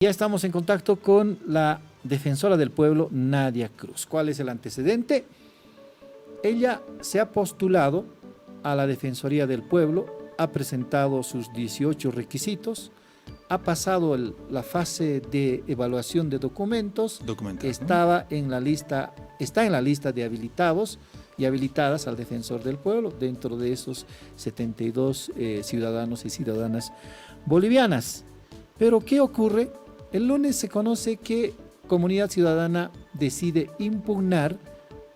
Ya estamos en contacto con la defensora del pueblo, Nadia Cruz. ¿Cuál es el antecedente? Ella se ha postulado a la Defensoría del Pueblo, ha presentado sus 18 requisitos, ha pasado la fase de evaluación de documentos, está en la lista de habilitados y habilitadas al defensor del pueblo, dentro de esos 72 ciudadanos y ciudadanas bolivianas. Pero ¿qué ocurre? El lunes se conoce que Comunidad Ciudadana decide impugnar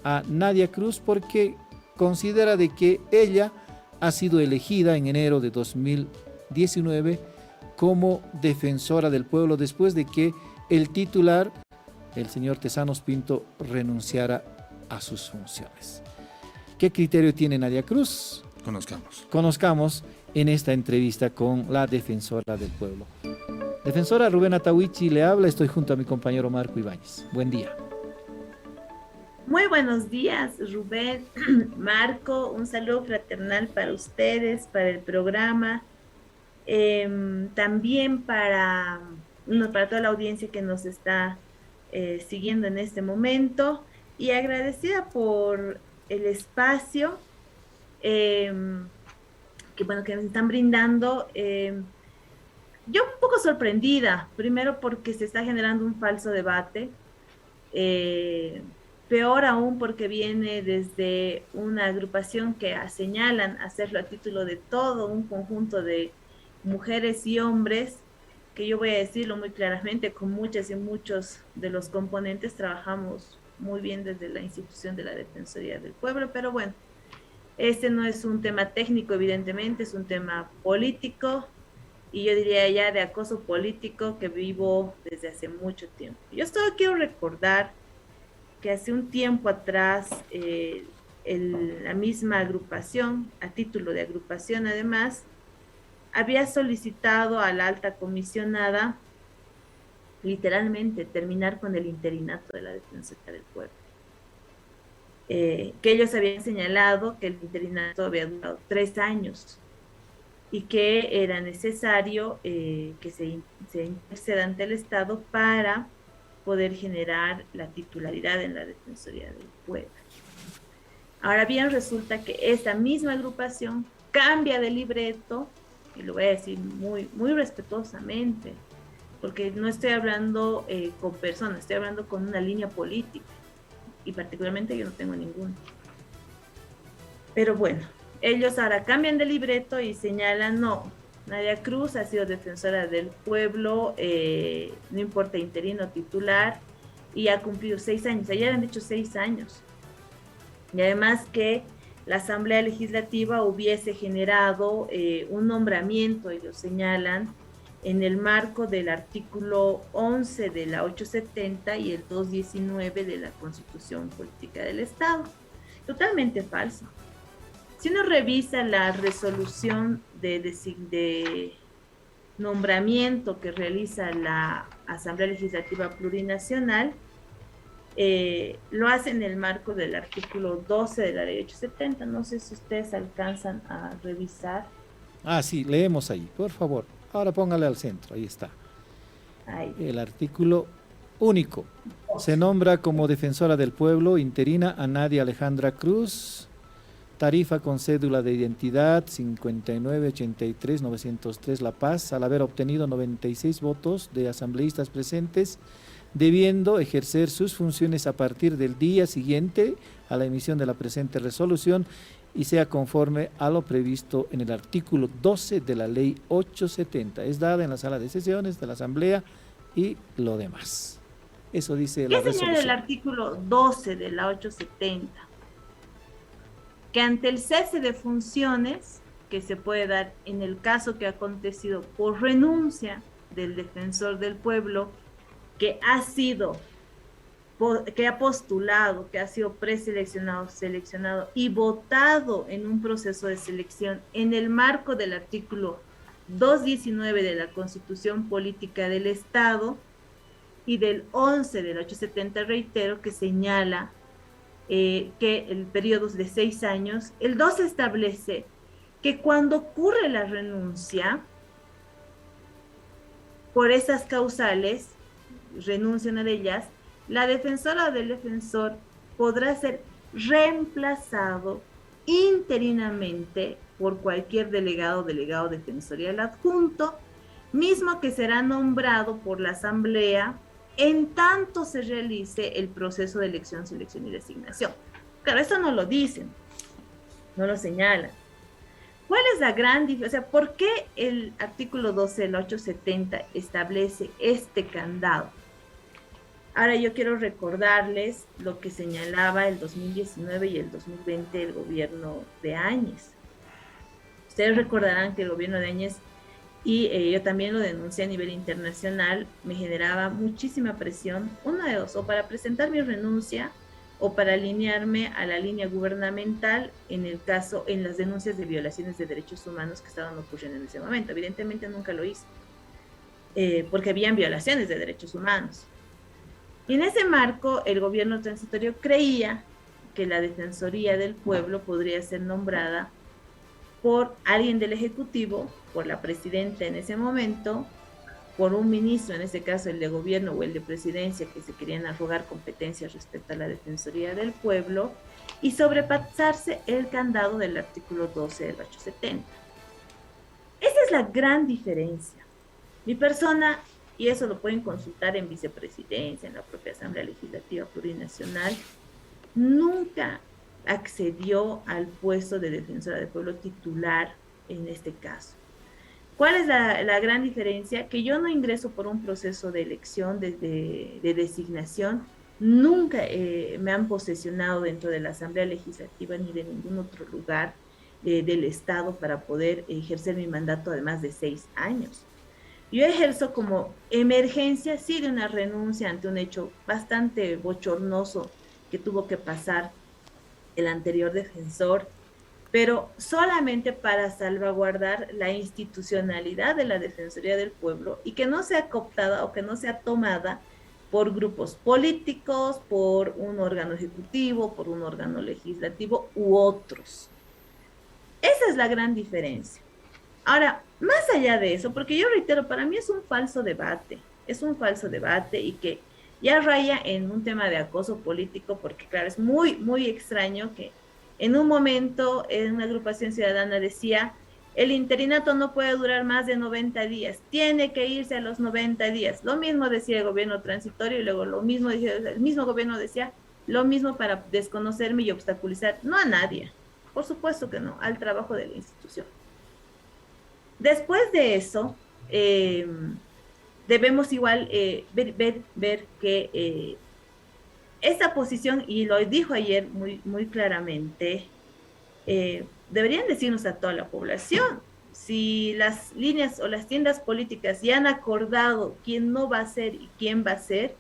a Nadia Cruz porque considera de que ella ha sido elegida en enero de 2019 como defensora del pueblo después de que el titular, el señor Tezanos Pinto, renunciara a sus funciones. ¿Qué criterio tiene Nadia Cruz? Conozcamos en esta entrevista con la defensora del pueblo. Defensora, Rubén Atahuichi le habla, estoy junto a mi compañero Marco Ibáñez. Buen día. Muy buenos días, Rubén, Marco, un saludo fraternal para ustedes, para el programa, también para toda la audiencia que nos está siguiendo en este momento y agradecida por el espacio que nos están brindando. Yo un poco sorprendida, primero porque se está generando un falso debate, peor aún porque viene desde una agrupación que señalan hacerlo a título de todo un conjunto de mujeres y hombres, que yo voy a decirlo muy claramente, con muchas y muchos de los componentes trabajamos muy bien desde la institución de la Defensoría del Pueblo, pero bueno, este no es un tema técnico, evidentemente, es un tema político, y yo diría ya de acoso político que vivo desde hace mucho tiempo. Yo solo quiero recordar que hace un tiempo atrás la misma agrupación, a título de agrupación además, había solicitado a la alta comisionada literalmente terminar con el interinato de la Defensoría del Pueblo. Que ellos habían señalado que el interinato había durado 3 años y que era necesario que se interceda ante el Estado para poder generar la titularidad en la Defensoría del Pueblo. Ahora bien, resulta que esta misma agrupación cambia de libreto, y lo voy a decir muy, muy respetuosamente, porque no estoy hablando con personas, estoy hablando con una línea política, y particularmente yo no tengo ninguna. Pero bueno, ellos ahora cambian de libreto y señalan, no, Nadia Cruz ha sido defensora del pueblo, no importa interino o titular, y ha cumplido 6 años. Ayer han dicho 6 años. Y además que la Asamblea Legislativa hubiese generado un nombramiento, ellos señalan, en el marco del artículo 11 de la 870 y el 219 de la Constitución Política del Estado. Totalmente falso. Si uno revisa la resolución de nombramiento que realiza la Asamblea Legislativa Plurinacional, lo hace en el marco del artículo 12 de la ley 870. No sé si ustedes alcanzan a revisar. Sí, leemos ahí, por favor. Ahora póngale al centro, ahí está. Ahí. El artículo único. Se nombra como defensora del pueblo interina a Nadia Alejandra Cruz, tarifa con cédula de identidad 5983-903 La Paz, al haber obtenido 96 votos de asambleístas presentes, debiendo ejercer sus funciones a partir del día siguiente a la emisión de la presente resolución y sea conforme a lo previsto en el artículo 12 de la ley 870. Es dada en la sala de sesiones de la Asamblea y lo demás. Eso dice la resolución. ¿Qué señala el artículo 12 de la 870? Que ante el cese de funciones que se puede dar en el caso que ha acontecido por renuncia del defensor del pueblo, que ha postulado, que ha sido preseleccionado, seleccionado y votado en un proceso de selección en el marco del artículo 219 de la Constitución Política del Estado y del 11 del 870, reitero, que señala que el periodo es de 6 años. El 2 establece que cuando ocurre la renuncia, por esas causales, renuncia una de ellas, la defensora o del defensor podrá ser reemplazado interinamente por cualquier delegado o delegado defensorial adjunto, mismo que será nombrado por la Asamblea en tanto se realice el proceso de elección, selección y designación. Claro, eso no lo dicen, no lo señalan. ¿Cuál es la gran diferencia? O sea, ¿por qué el artículo 12 del 870 establece este candado? Ahora yo quiero recordarles lo que señalaba el 2019 y el 2020 el gobierno de Áñez. Ustedes recordarán que el gobierno de Áñez, y yo también lo denuncié a nivel internacional, me generaba muchísima presión, una de dos, o para presentar mi renuncia o para alinearme a la línea gubernamental en el caso, en las denuncias de violaciones de derechos humanos que estaban ocurriendo en ese momento. Evidentemente nunca lo hice, porque habían violaciones de derechos humanos. Y en ese marco, el gobierno transitorio creía que la Defensoría del Pueblo podría ser nombrada por alguien del Ejecutivo, por la presidenta en ese momento, por un ministro, en este caso el de gobierno o el de presidencia, que se querían arrogar competencias respecto a la Defensoría del Pueblo, y sobrepasarse el candado del artículo 12 del 870. Esa es la gran diferencia. Mi persona, y eso lo pueden consultar en vicepresidencia, en la propia Asamblea Legislativa Plurinacional, nunca accedió al puesto de defensora del pueblo titular en este caso. ¿Cuál es la gran diferencia? Que yo no ingreso por un proceso de elección, de designación, nunca me han posesionado dentro de la Asamblea Legislativa ni de ningún otro lugar del Estado para poder ejercer mi mandato de más de 6 años. Yo ejerzo como emergencia, sí, de una renuncia ante un hecho bastante bochornoso que tuvo que pasar el anterior defensor, pero solamente para salvaguardar la institucionalidad de la Defensoría del Pueblo y que no sea cooptada o que no sea tomada por grupos políticos, por un órgano ejecutivo, por un órgano legislativo u otros. Esa es la gran diferencia. Ahora, más allá de eso, porque yo reitero, para mí es un falso debate y que ya raya en un tema de acoso político, porque claro, es muy, muy extraño que en un momento en una agrupación ciudadana decía, el interinato no puede durar más de 90 días, tiene que irse a los 90 días. Lo mismo decía el gobierno transitorio y luego lo mismo decía, el mismo gobierno decía lo mismo para desconocerme y obstaculizar, no a nadie, por supuesto que no, al trabajo de la institución. Después de eso, debemos igual ver que esta posición, y lo dijo ayer muy claramente, deberían decirnos a toda la población, si las líneas o las tiendas políticas ya han acordado quién no va a ser y quién va a ser,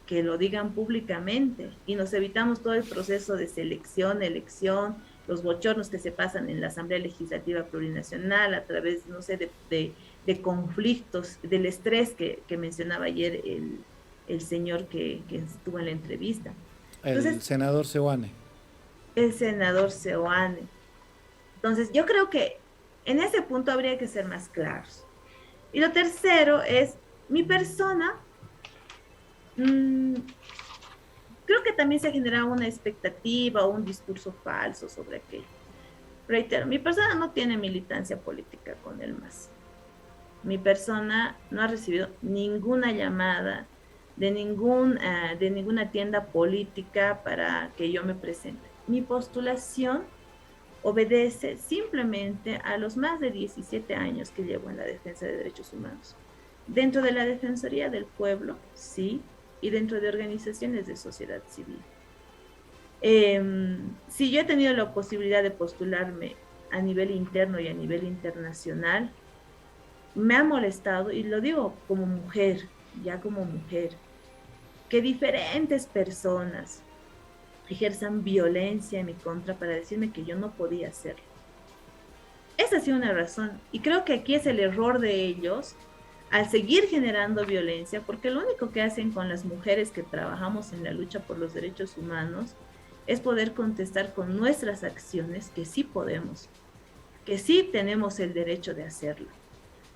que lo digan públicamente y nos evitamos todo el proceso de selección, elección, los bochornos que se pasan en la Asamblea Legislativa Plurinacional a través, no sé, de conflictos, del estrés que mencionaba ayer el señor que estuvo en la entrevista. Entonces, el senador Seoane. El senador Seoane. Entonces, yo creo que en ese punto habría que ser más claros. Y lo tercero es, mi persona, creo que también se ha generado una expectativa o un discurso falso sobre aquello. Reitero, mi persona no tiene militancia política con el MAS. Mi persona no ha recibido ninguna llamada de ninguna tienda política para que yo me presente. Mi postulación obedece simplemente a los más de 17 años que llevo en la defensa de derechos humanos. Dentro de la Defensoría del Pueblo, sí, y dentro de organizaciones de sociedad civil. Si yo he tenido la posibilidad de postularme a nivel interno y a nivel internacional, me ha molestado, y lo digo como mujer, ya como mujer, que diferentes personas ejerzan violencia en mi contra para decirme que yo no podía hacerlo. Esa ha sido una razón, y creo que aquí es el error de ellos al seguir generando violencia, porque lo único que hacen con las mujeres que trabajamos en la lucha por los derechos humanos es poder contestar con nuestras acciones que sí podemos, que sí tenemos el derecho de hacerlo.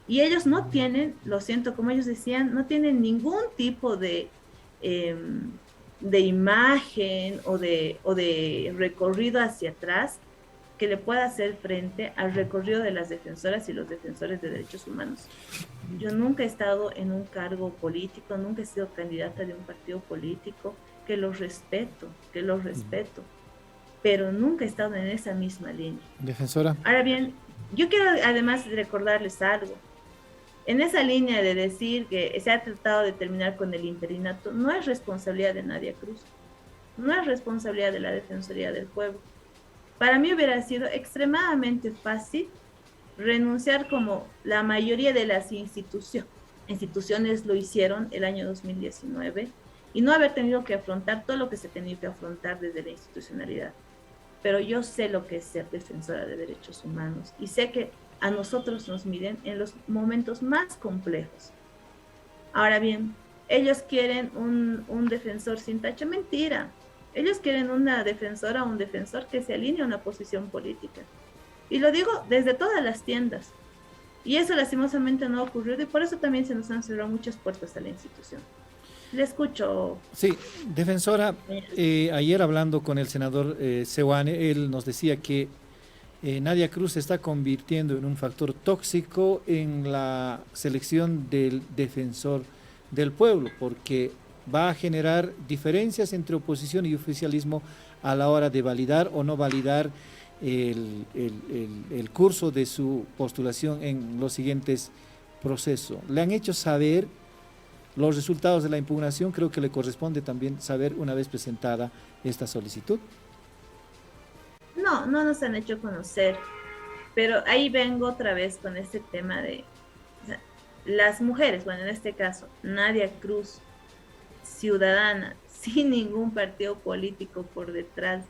Y ellos no tienen, lo siento, como ellos decían, no tienen ningún tipo eh, de imagen o de recorrido hacia atrás que le pueda hacer frente al recorrido de las defensoras y los defensores de derechos humanos. Yo nunca he estado en un cargo político, nunca he sido candidata de un partido político, que los respeto, pero nunca he estado en esa misma línea. Defensora. Ahora bien, yo quiero además recordarles algo. En esa línea de decir que se ha tratado de terminar con el interinato, no es responsabilidad de Nadia Cruz, no es responsabilidad de la Defensoría del Pueblo. Para mí hubiera sido extremadamente fácil renunciar como la mayoría de las instituciones lo hicieron el año 2019 y no haber tenido que afrontar todo lo que se tenía que afrontar desde la institucionalidad. Pero yo sé lo que es ser defensora de derechos humanos y sé que a nosotros nos miden en los momentos más complejos. Ahora bien, ellos quieren un defensor sin tacha, mentira. Ellos quieren una defensora o un defensor que se alinee a una posición política. Y lo digo desde todas las tiendas. Y eso lastimosamente no ha ocurrido y por eso también se nos han cerrado muchas puertas a la institución. Le escucho. Sí, defensora, ayer hablando con el senador Seoane, él nos decía que Nadia Cruz se está convirtiendo en un factor tóxico en la selección del defensor del pueblo, porque va a generar diferencias entre oposición y oficialismo a la hora de validar o no validar el curso de su postulación en los siguientes procesos. Le han hecho saber los resultados de la impugnación, creo que le corresponde también saber una vez presentada esta solicitud. No, no nos han hecho conocer, pero ahí vengo otra vez con este tema de o sea, las mujeres, bueno, en este caso, Nadia Cruz, ciudadana, sin ningún partido político por detrás,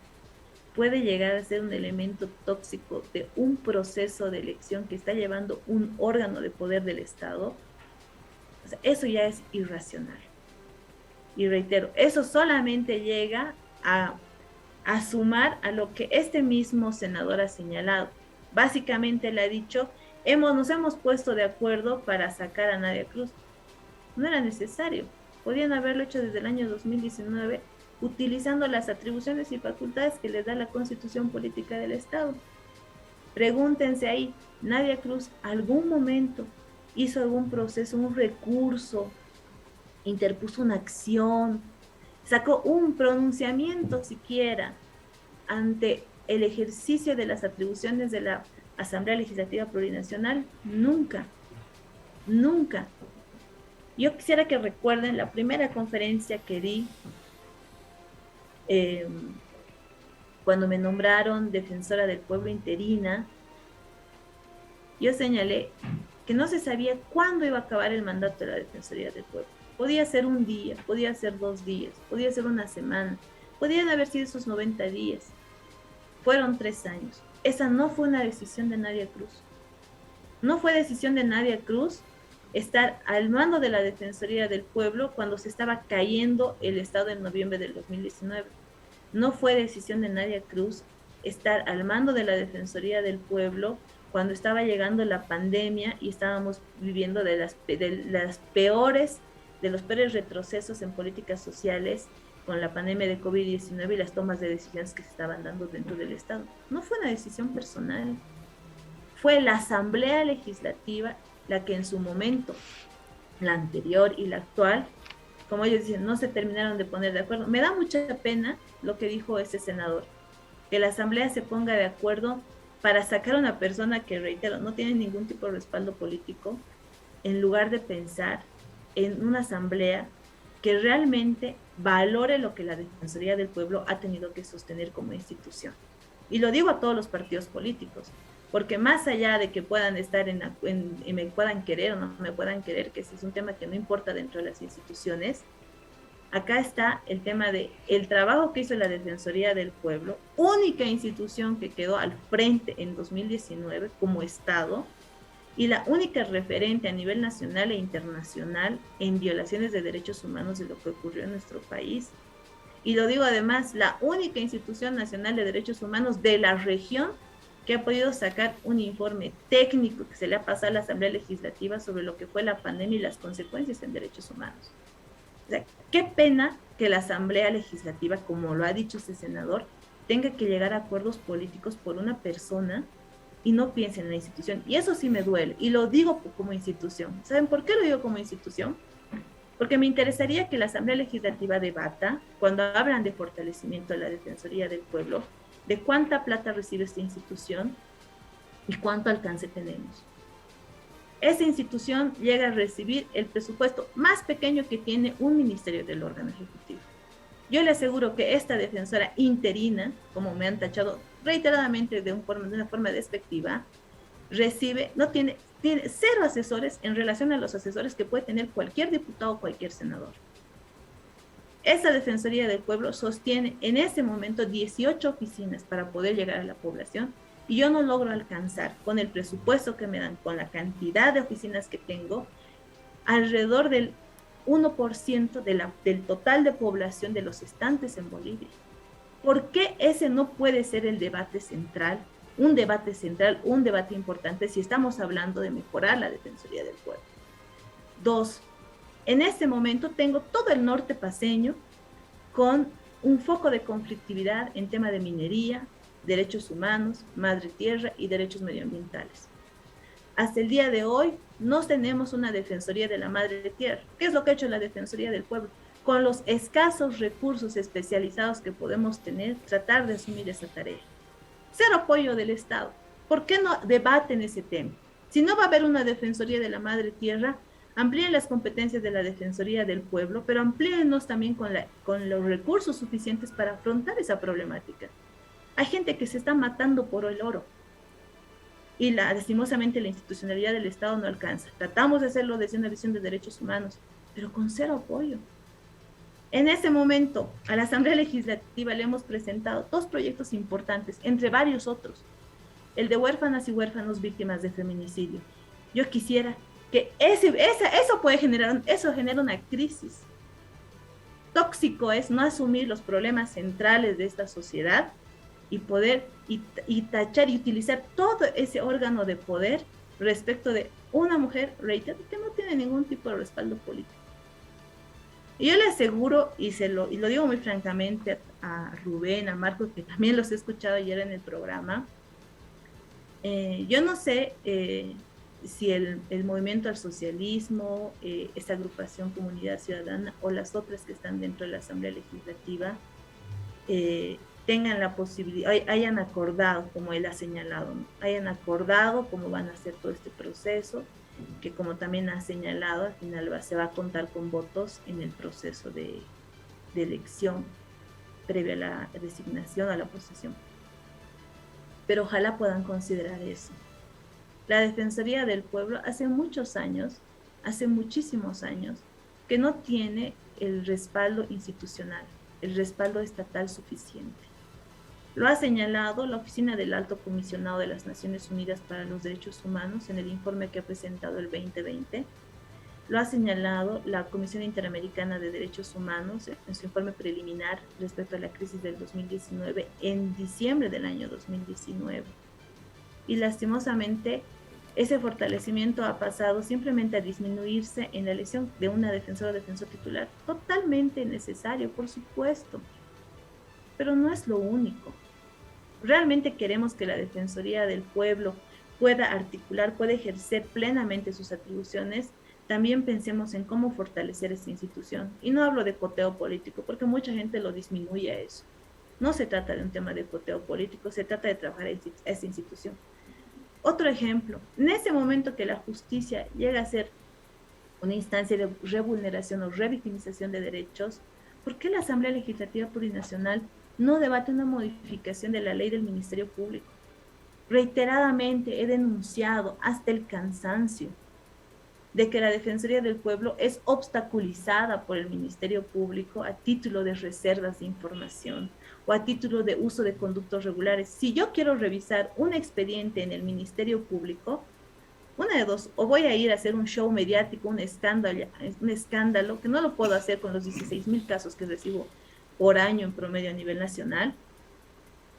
puede llegar a ser un elemento tóxico de un proceso de elección que está llevando un órgano de poder del Estado. O sea, eso ya es irracional. Y reitero, eso solamente llega a sumar a lo que este mismo senador ha señalado. Básicamente le ha dicho, nos hemos puesto de acuerdo para sacar a Nadia Cruz. No era necesario. Podían haberlo hecho desde el año 2019 utilizando las atribuciones y facultades que les da la Constitución Política del Estado. Pregúntense ahí, Nadia Cruz algún momento hizo algún proceso, un recurso, interpuso una acción, sacó un pronunciamiento siquiera ante el ejercicio de las atribuciones de la Asamblea Legislativa Plurinacional. Nunca, nunca. Yo quisiera que recuerden la primera conferencia que di cuando me nombraron defensora del pueblo interina. Yo señalé que no se sabía cuándo iba a acabar el mandato de la Defensoría del Pueblo. Podía ser un día, podía ser 2 días, podía ser una semana, podían haber sido esos 90 días. Fueron 3 años. Esa no fue una decisión de Nadia Cruz. No fue decisión de Nadia Cruz estar al mando de la Defensoría del Pueblo cuando se estaba cayendo el Estado en noviembre del 2019. No fue decisión de Nadia Cruz estar al mando de la Defensoría del Pueblo cuando estaba llegando la pandemia y estábamos viviendo de los peores retrocesos en políticas sociales con la pandemia de COVID-19 y las tomas de decisiones que se estaban dando dentro del Estado. No fue una decisión personal. Fue la Asamblea Legislativa la que en su momento, la anterior y la actual, como ellos dicen, no se terminaron de poner de acuerdo. Me da mucha pena lo que dijo ese senador, que la Asamblea se ponga de acuerdo para sacar a una persona que, reitero, no tiene ningún tipo de respaldo político, en lugar de pensar en una Asamblea que realmente valore lo que la Defensoría del Pueblo ha tenido que sostener como institución. Y lo digo a todos los partidos políticos, porque más allá de que puedan estar y me puedan querer o no me puedan querer, que ese es un tema que no importa dentro de las instituciones, acá está el tema de el trabajo que hizo la Defensoría del Pueblo, única institución que quedó al frente en 2019 como Estado, y la única referente a nivel nacional e internacional en violaciones de derechos humanos de lo que ocurrió en nuestro país. Y lo digo además, la única institución nacional de derechos humanos de la región que ha podido sacar un informe técnico que se le ha pasado a la Asamblea Legislativa sobre lo que fue la pandemia y las consecuencias en derechos humanos. O sea, qué pena que la Asamblea Legislativa, como lo ha dicho ese senador, tenga que llegar a acuerdos políticos por una persona y no piense en la institución. Y eso sí me duele, y lo digo como institución. ¿Saben por qué lo digo como institución? Porque me interesaría que la Asamblea Legislativa debata, cuando hablan de fortalecimiento de la Defensoría del Pueblo, de cuánta plata recibe esta institución y cuánto alcance tenemos. Esa institución llega a recibir el presupuesto más pequeño que tiene un ministerio del órgano ejecutivo. Yo le aseguro que esta defensora interina, como me han tachado reiteradamente de una forma despectiva, tiene 0 asesores en relación a los asesores que puede tener cualquier diputado o cualquier senador. Esa Defensoría del Pueblo sostiene en ese momento 18 oficinas para poder llegar a la población, y yo no logro alcanzar con el presupuesto que me dan, con la cantidad de oficinas que tengo, alrededor del 1% del total de población de los estantes en Bolivia. ¿Por qué ese no puede ser el debate central, un debate importante si estamos hablando de mejorar la Defensoría del Pueblo? 2, en este momento tengo todo el norte paceño con un foco de conflictividad en tema de minería, derechos humanos, madre tierra y derechos medioambientales. Hasta el día de hoy no tenemos una Defensoría de la Madre Tierra. ¿Qué es lo que ha hecho la Defensoría del Pueblo? Con los escasos recursos especializados que podemos tener, tratar de asumir esa tarea. Cero apoyo del Estado. ¿Por qué no debaten ese tema? Si no va a haber una Defensoría de la Madre Tierra, amplíen las competencias de la Defensoría del Pueblo, pero amplíennos también con los recursos suficientes para afrontar esa problemática. Hay gente que se está matando por el oro y lastimosamente la institucionalidad del Estado no alcanza. Tratamos de hacerlo desde una visión de derechos humanos, pero con cero apoyo. En este momento, a la Asamblea Legislativa le hemos presentado 2 proyectos importantes, entre varios otros. El de huérfanas y huérfanos víctimas de feminicidio. Yo quisiera que eso genera una crisis. Tóxico es no asumir los problemas centrales de esta sociedad y poder y tachar y utilizar todo ese órgano de poder respecto de una mujer, reitero, que no tiene ningún tipo de respaldo político. Y yo le aseguro, y lo digo muy francamente a Rubén, a Marco, que también los he escuchado ayer en el programa, yo no sé si el movimiento al socialismo, esta agrupación Comunidad Ciudadana o las otras que están dentro de la Asamblea Legislativa tengan la posibilidad, hayan acordado, como él ha señalado, ¿no? Hayan acordado cómo van a hacer todo este proceso, que como también ha señalado, al final se va a contar con votos en el proceso de elección previo a la designación a la posesión. Pero ojalá puedan considerar eso. La Defensoría del Pueblo hace muchísimos años, que no tiene el respaldo institucional, el respaldo estatal suficiente. Lo ha señalado la Oficina del Alto Comisionado de las Naciones Unidas para los Derechos Humanos en el informe que ha presentado el 2020. Lo ha señalado la Comisión Interamericana de Derechos Humanos en su informe preliminar respecto a la crisis del 2019 en diciembre del año 2019. Y lastimosamente, ese fortalecimiento ha pasado simplemente a disminuirse en la elección de una defensora o defensor titular. Totalmente necesario, por supuesto, pero no es lo único. Realmente queremos que la Defensoría del Pueblo pueda articular, pueda ejercer plenamente sus atribuciones. También pensemos en cómo fortalecer esta institución. Y no hablo de coteo político, porque mucha gente lo disminuye a eso. No se trata de un tema de coteo político, se trata de trabajar a esta institución. Otro ejemplo, en ese momento que la justicia llega a ser una instancia de revulneración o revictimización de derechos, ¿por qué la Asamblea Legislativa Plurinacional no debate una modificación de la ley del Ministerio Público? Reiteradamente he denunciado hasta el cansancio de que la Defensoría del Pueblo es obstaculizada por el Ministerio Público a título de reservas de información o a título de uso de conductos regulares. Si yo quiero revisar un expediente en el Ministerio Público, una de dos, o voy a ir a hacer un show mediático, un escándalo que no lo puedo hacer con los 16,000 casos que recibo por año en promedio a nivel nacional,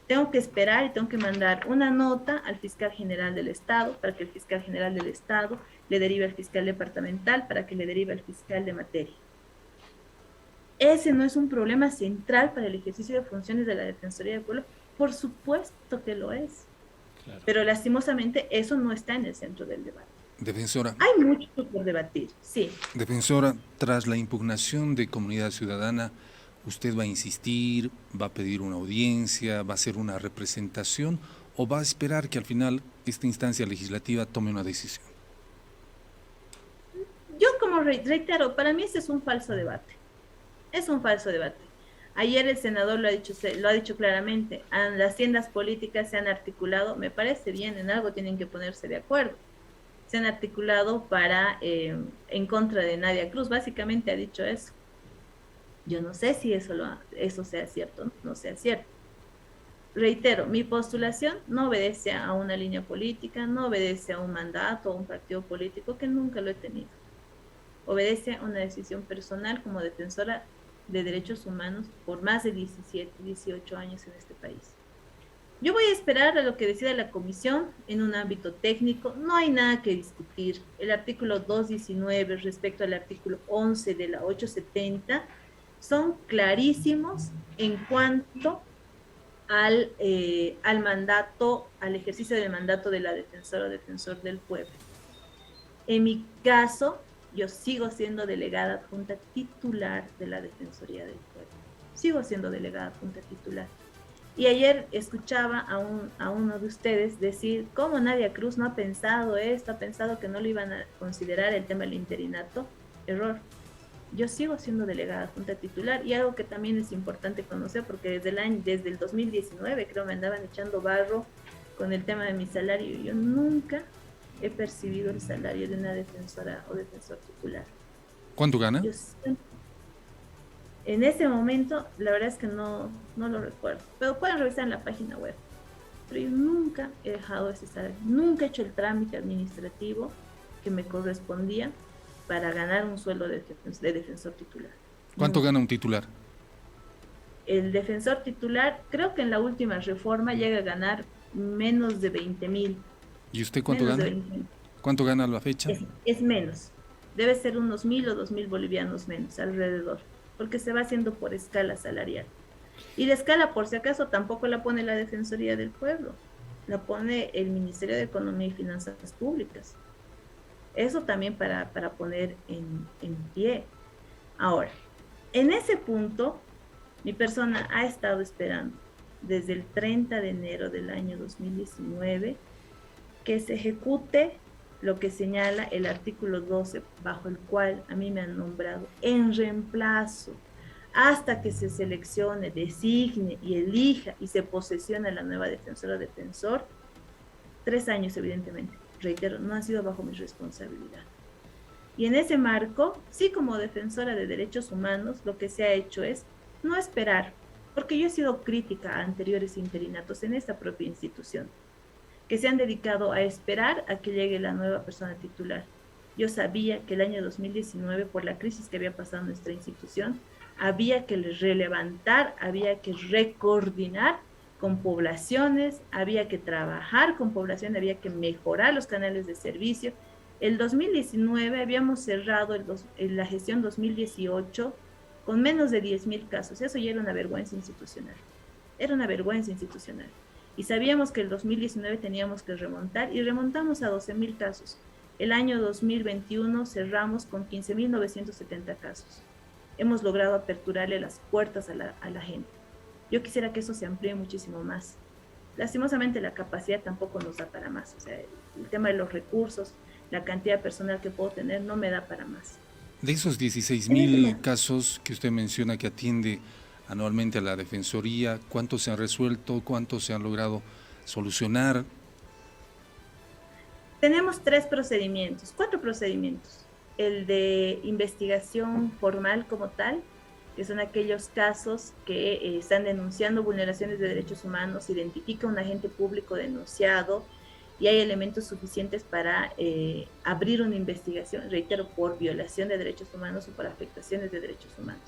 tengo que esperar y tengo que mandar una nota al fiscal general del Estado para que el fiscal general del Estado le derive al fiscal departamental para que le derive al fiscal de materia. Ese no es un problema central para el ejercicio de funciones de la Defensoría del Pueblo. Por supuesto que lo es, Claro. pero lastimosamente eso no está en el centro del debate. Defensora, Hay mucho por debatir, sí. defensora, tras la impugnación de Comunidad Ciudadana, ¿usted va a insistir, va a pedir una audiencia, va a hacer una representación o va a esperar que al final esta instancia legislativa tome una decisión? Yo como reitero, para mí ese es un falso debate. Es un falso debate. Ayer el senador lo ha dicho claramente, las tiendas políticas se han articulado, me parece bien, en algo tienen que ponerse de acuerdo. Se han articulado en contra de Nadia Cruz, básicamente ha dicho eso. Yo no sé si eso sea cierto, no sea cierto. Reitero, mi postulación no obedece a una línea política, no obedece a un mandato o un partido político que nunca lo he tenido. Obedece a una decisión personal como defensora de derechos humanos por más de 17, 18 años en este país. Yo voy a esperar a lo que decida la comisión en un ámbito técnico. No hay nada que discutir. El artículo 219 respecto al artículo 11 de la 870 son clarísimos en cuanto al mandato, al ejercicio del mandato de la defensora o defensor del pueblo. En mi caso, yo sigo siendo delegada adjunta titular de la Defensoría del Pueblo. Sigo siendo delegada adjunta titular. Y ayer escuchaba a uno de ustedes decir cómo Nadia Cruz no ha pensado esto, ha pensado que no lo iban a considerar el tema del interinato. Error. Yo sigo siendo delegada adjunta titular y algo que también es importante conocer porque desde el 2019 creo me andaban echando barro con el tema de mi salario. Yo nunca he percibido el salario de una defensora o defensor titular. ¿Cuánto gana? En ese momento, la verdad es que no lo recuerdo, pero pueden revisar en la página web. Pero yo nunca he dejado ese salario, nunca he hecho el trámite administrativo que me correspondía para ganar un sueldo de defensor titular. ¿Cuánto gana un titular? El defensor titular, creo que en la última reforma llega a ganar menos de 20,000. ¿Y usted cuánto gana? ¿Cuánto gana a la fecha? Es menos. Debe ser unos 1,000 o 2,000 bolivianos menos, alrededor, porque se va haciendo por escala salarial. Y la escala, por si acaso, tampoco la pone la Defensoría del Pueblo, la pone el Ministerio de Economía y Finanzas Públicas. Eso también para poner en pie. Ahora, en ese punto, mi persona ha estado esperando desde el 30 de enero del año 2019 que se ejecute lo que señala el artículo 12, bajo el cual a mí me han nombrado en reemplazo, hasta que se seleccione, designe y elija y se posesione la nueva defensora o defensor. 3 años, evidentemente. Reitero, no han sido bajo mi responsabilidad. Y en ese marco, sí, como defensora de derechos humanos, lo que se ha hecho es no esperar, porque yo he sido crítica a anteriores interinatos en esta propia institución, que se han dedicado a esperar a que llegue la nueva persona titular. Yo sabía que el año 2019, por la crisis que había pasado en nuestra institución, había que relevantar, había que recoordinar con poblaciones, había que trabajar con población, había que mejorar los canales de servicio. El 2019 habíamos cerrado la gestión 2018 con menos de 10,000 casos. Eso ya era una vergüenza institucional. Era una vergüenza institucional. Y sabíamos que el 2019 teníamos que remontar y remontamos a 12,000 casos. El año 2021 cerramos con 15,970 casos. Hemos logrado aperturarle las puertas a la gente. Yo quisiera que eso se amplíe muchísimo más. Lastimosamente la capacidad tampoco nos da para más. O sea, el tema de los recursos, la cantidad de personal que puedo tener no me da para más. De esos 16,000 casos que usted menciona que atiende anualmente a la Defensoría, ¿cuántos se han resuelto? ¿Cuántos se han logrado solucionar? Tenemos 4 procedimientos. El de investigación formal como tal, que son aquellos casos que están denunciando vulneraciones de derechos humanos, identifica un agente público denunciado y hay elementos suficientes para abrir una investigación, reitero, por violación de derechos humanos o por afectaciones de derechos humanos.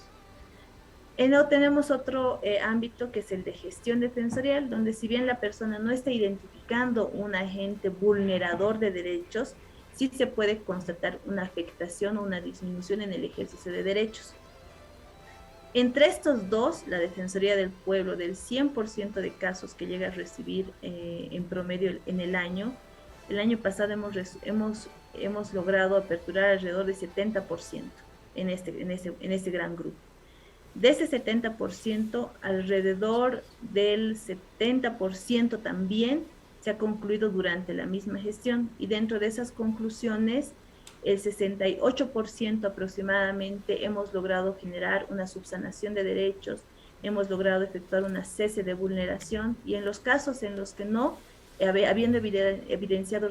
Tenemos otro ámbito que es el de gestión defensorial, donde si bien la persona no está identificando un agente vulnerador de derechos, sí se puede constatar una afectación o una disminución en el ejercicio de derechos. Entre estos dos, la Defensoría del Pueblo, del 100% de casos que llega a recibir en promedio en el año pasado hemos logrado aperturar alrededor de 70% en este gran grupo. De ese 70%, alrededor del 70% también se ha concluido durante la misma gestión, y dentro de esas conclusiones, el 68% aproximadamente hemos logrado generar una subsanación de derechos, hemos logrado efectuar una cese de vulneración, y en los casos en los que no, habiendo evidenciado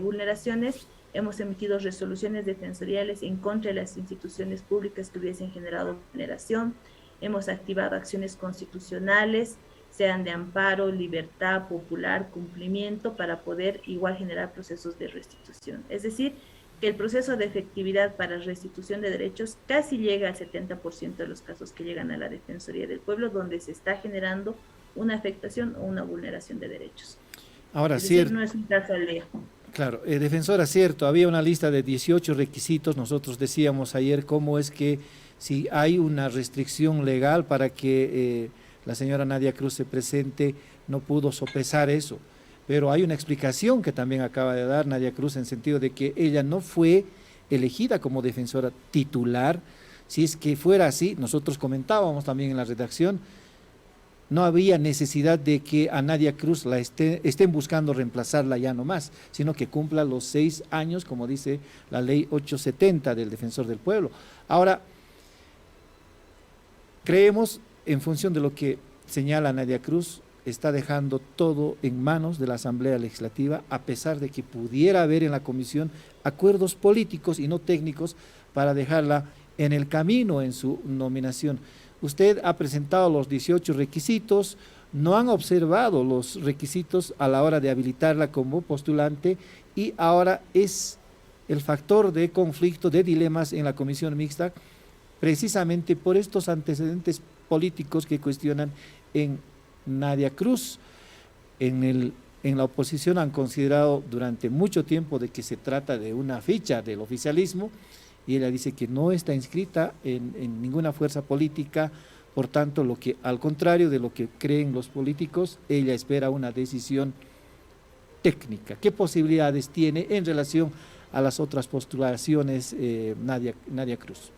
vulneraciones, hemos emitido resoluciones defensoriales en contra de las instituciones públicas que hubiesen generado vulneración, hemos activado acciones constitucionales, sean de amparo, libertad, popular, cumplimiento, para poder igual generar procesos de restitución. Es decir, que el proceso de efectividad para restitución de derechos casi llega al 70% de los casos que llegan a la Defensoría del Pueblo, donde se está generando una afectación o una vulneración de derechos. Ahora, es decir, no es un caso aldea. Claro, defensora, cierto, había una lista de 18 requisitos. Nosotros decíamos ayer cómo es que si hay una restricción legal para que la señora Nadia Cruz se presente, no pudo sopesar eso. Pero hay una explicación que también acaba de dar Nadia Cruz, en sentido de que ella no fue elegida como defensora titular. Si es que fuera así, nosotros comentábamos también en la redacción, no había necesidad de que a Nadia Cruz estén buscando reemplazarla ya no más, sino que cumpla los 6 años, como dice la ley 870 del Defensor del Pueblo. Ahora, creemos, en función de lo que señala Nadia Cruz, está dejando todo en manos de la Asamblea Legislativa, a pesar de que pudiera haber en la comisión acuerdos políticos y no técnicos para dejarla en el camino en su nominación. Usted ha presentado los 18 requisitos, no han observado los requisitos a la hora de habilitarla como postulante, y ahora es el factor de conflicto, de dilemas en la comisión mixta, precisamente por estos antecedentes políticos que cuestionan en Nadia Cruz. En la oposición han considerado durante mucho tiempo de que se trata de una ficha del oficialismo, y ella dice que no está inscrita en ninguna fuerza política. Por tanto, al contrario de lo que creen los políticos, ella espera una decisión técnica. ¿Qué posibilidades tiene en relación a las otras postulaciones Nadia Cruz?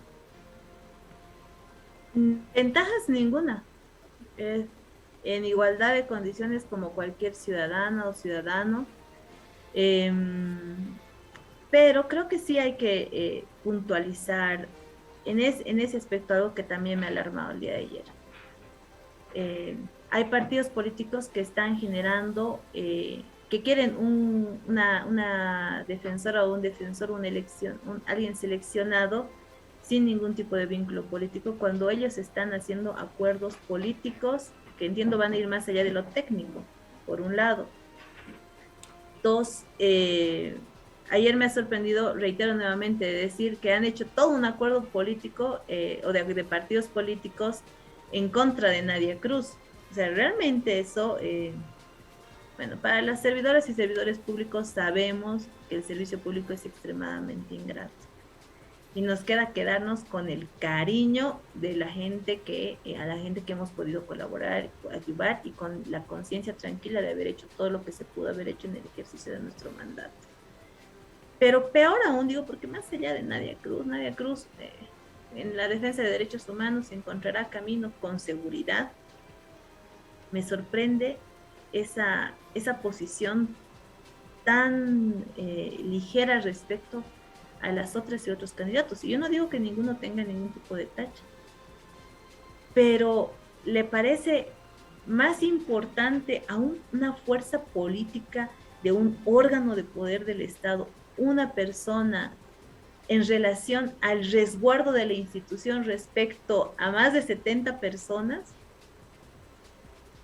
Ventajas ninguna. En igualdad de condiciones como cualquier ciudadana o ciudadano. Pero creo que sí hay que puntualizar en ese aspecto algo que también me ha alarmado el día de ayer. Hay partidos políticos que están generando, que quieren una defensora o un defensor, alguien seleccionado sin ningún tipo de vínculo político, cuando ellos están haciendo acuerdos políticos que entiendo van a ir más allá de lo técnico, por un lado. Dos, ayer me ha sorprendido, reitero nuevamente, de decir que han hecho todo un acuerdo político o de partidos políticos en contra de Nadia Cruz. O sea, realmente eso, bueno, para las servidoras y servidores públicos sabemos que el servicio público es extremadamente ingrato. Y nos queda quedarnos con el cariño de la gente a la gente que hemos podido colaborar, ayudar, y con la conciencia tranquila de haber hecho todo lo que se pudo haber hecho en el ejercicio de nuestro mandato. Pero peor aún, digo, porque más allá de Nadia Cruz en la defensa de derechos humanos encontrará camino con seguridad. Me sorprende esa posición tan ligera respecto a las otras y otros candidatos. Y yo no digo que ninguno tenga ningún tipo de tacha, pero le parece más importante a una fuerza política de un órgano de poder del Estado, una persona, en relación al resguardo de la institución respecto a más de 70 personas.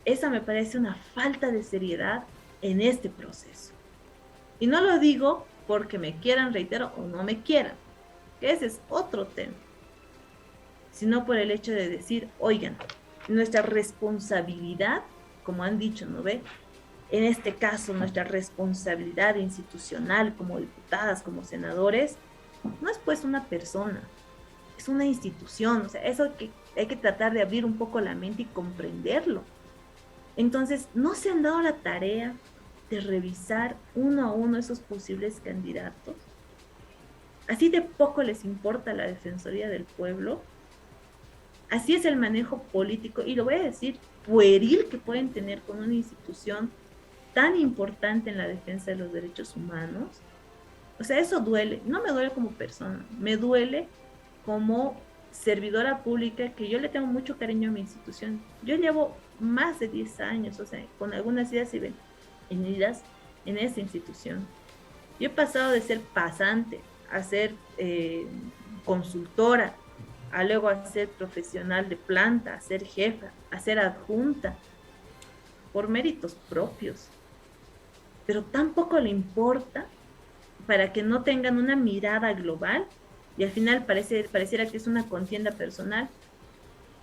Esa me parece una falta de seriedad en este proceso. Y no lo digo porque me quieran, reitero, o no me quieran, que ese es otro tema, sino por el hecho de decir, oigan, nuestra responsabilidad, como han dicho, ¿no ve? En este caso, nuestra responsabilidad institucional como diputadas, como senadores, no es pues una persona, es una institución. O sea, eso que hay que tratar de abrir un poco la mente y comprenderlo. Entonces, no se han dado la tarea de revisar uno a uno esos posibles candidatos. Así de poco les importa la Defensoría del Pueblo. Así es el manejo político, y lo voy a decir, pueril que pueden tener con una institución tan importante en la defensa de los derechos humanos. O sea, eso duele. No me duele como persona, me duele como servidora pública, que yo le tengo mucho cariño a mi institución. Yo llevo más de 10 años, o sea, con algunas idas y venidas en esta institución. Yo he pasado de ser pasante a ser consultora, a luego a ser profesional de planta, a ser jefa, a ser adjunta, por méritos propios. Pero tampoco le importa para que no tengan una mirada global y al final pareciera que es una contienda personal.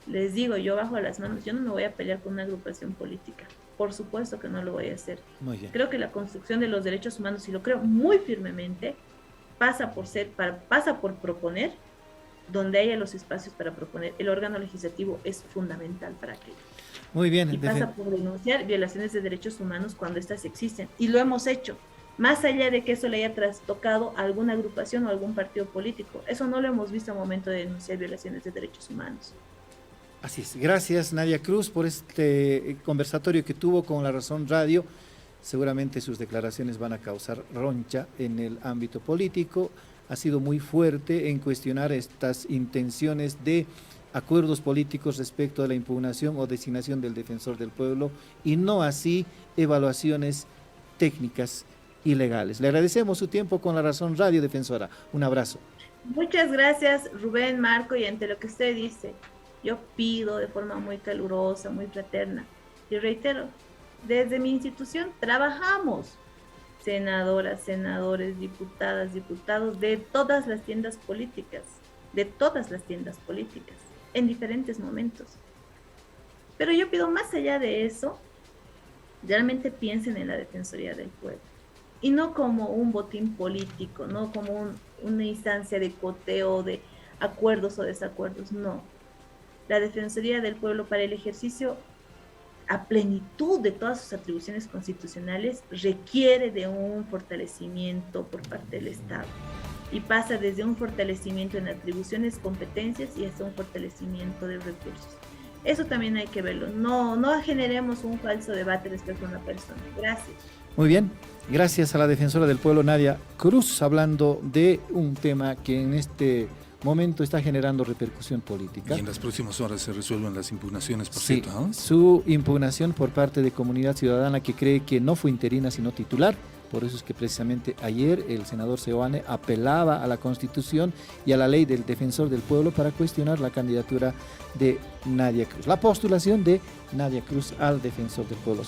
Les digo, yo bajo las manos, yo no me voy a pelear con una agrupación política. Por supuesto que no lo voy a hacer. Muy bien. Creo que la construcción de los derechos humanos, y lo creo muy firmemente, pasa por proponer donde haya los espacios para proponer. El órgano legislativo es fundamental para aquello. Muy bien. Y pasa por denunciar violaciones de derechos humanos cuando éstas existen. Y lo hemos hecho. Más allá de que eso le haya trastocado a alguna agrupación o algún partido político. Eso no lo hemos visto al momento de denunciar violaciones de derechos humanos. Así es. Gracias, Nadia Cruz, por este conversatorio que tuvo con La Razón Radio. Seguramente sus declaraciones van a causar roncha en el ámbito político. Ha sido muy fuerte en cuestionar estas intenciones de acuerdos políticos respecto a la impugnación o designación del defensor del pueblo, y no así evaluaciones técnicas y legales. Le agradecemos su tiempo con La Razón Radio, defensora. Un abrazo. Muchas gracias, Rubén, Marco, y ante lo que usted dice, yo pido de forma muy calurosa, muy fraterna, y reitero, desde mi institución trabajamos, senadoras, senadores, diputadas, diputados de todas las tiendas políticas, en diferentes momentos. Pero yo pido, más allá de eso, realmente piensen en la Defensoría del Pueblo, y no como un botín político, no como una instancia de coteo de acuerdos o desacuerdos, no. La Defensoría del Pueblo, para el ejercicio a plenitud de todas sus atribuciones constitucionales, requiere de un fortalecimiento por parte del Estado, y pasa desde un fortalecimiento en atribuciones, competencias, y hasta un fortalecimiento de recursos. Eso también hay que verlo. No generemos un falso debate respecto a una persona. Gracias. Muy bien, gracias a la defensora del pueblo, Nadia Cruz, hablando de un tema que en este momento está generando repercusión política. Y en las próximas horas se resuelven las impugnaciones, por Sí, cierto, ¿no? su impugnación por parte de Comunidad Ciudadana, que cree que no fue interina sino titular. Por eso es que precisamente ayer el senador Seoane apelaba a la Constitución y a la ley del defensor del pueblo para cuestionar la candidatura de Nadia Cruz, la postulación de Nadia Cruz al defensor del pueblo.